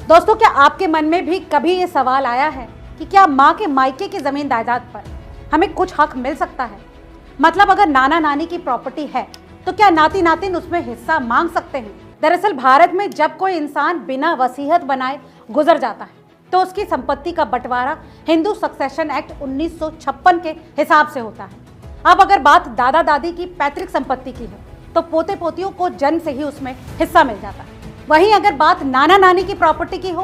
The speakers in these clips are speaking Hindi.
दोस्तों, क्या आपके मन में भी कभी ये सवाल आया है कि क्या माँ के मायके की जमीन जायदाद पर हमें कुछ हक मिल सकता है? मतलब अगर नाना नानी की प्रॉपर्टी है तो क्या नाती नातिन उसमें हिस्सा मांग सकते हैं? दरअसल भारत में जब कोई इंसान बिना वसीयत बनाए गुजर जाता है तो उसकी संपत्ति का बंटवारा हिंदू सक्सेशन एक्ट 1956 के हिसाब से होता है। अब अगर बात दादा दादी की पैतृक संपत्ति की है तो पोते पोतियों को जन्म से ही उसमें हिस्सा मिल जाता है। वहीं अगर बात नाना नानी की प्रॉपर्टी की हो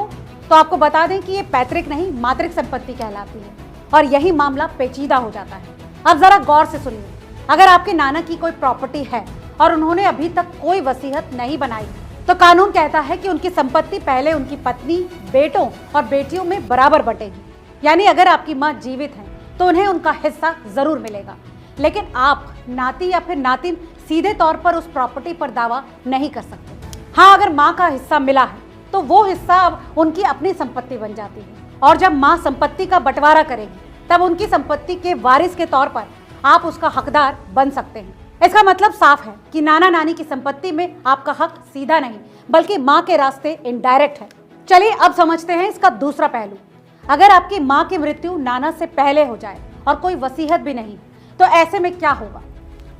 तो आपको बता दें कि ये पैतृक नहीं मातृक संपत्ति कहलाती है और यही मामला पेचीदा हो जाता है। अब जरा गौर से सुनिए, अगर आपके नाना की कोई प्रॉपर्टी है और उन्होंने अभी तक कोई वसीयत नहीं बनाई तो कानून कहता है कि उनकी संपत्ति पहले उनकी पत्नी, बेटों और बेटियों में बराबर बंटेगी। यानी अगर आपकी माँ जीवित है तो उन्हें उनका हिस्सा जरूर मिलेगा, लेकिन आप नाती या फिर नातिन सीधे तौर पर उस प्रॉपर्टी पर दावा नहीं कर सकते। हाँ, अगर माँ का हिस्सा मिला है तो वो हिस्सा अब उनकी अपनी संपत्ति बन जाती है और जब माँ संपत्ति का बंटवारा करेगी तब उनकी संपत्ति के वारिस के तौर पर आप उसका हकदार बन सकते हैं। इसका मतलब साफ है कि नाना नानी की संपत्ति में आपका हक सीधा नहीं बल्कि माँ के रास्ते इनडायरेक्ट है। चलिए अब समझते हैं इसका दूसरा पहलू। अगर आपकी माँ की मृत्यु नाना से पहले हो जाए और कोई वसीयत भी नहीं तो ऐसे में क्या होगा?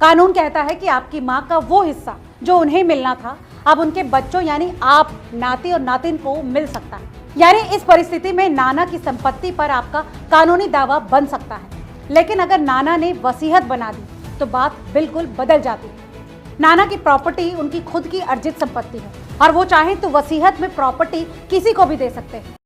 कानून कहता है कि आपकी माँ का वो हिस्सा जो उन्हें मिलना था अब उनके बच्चों यानी आप, नाती और नातिन को मिल सकता है। यानी इस परिस्थिति में नाना की संपत्ति पर आपका कानूनी दावा बन सकता है। लेकिन अगर नाना ने वसीयत बना दी तो बात बिल्कुल बदल जाती है। नाना की प्रॉपर्टी उनकी खुद की अर्जित संपत्ति है और वो चाहें तो वसीयत में प्रॉपर्टी किसी को भी दे सकते हैं।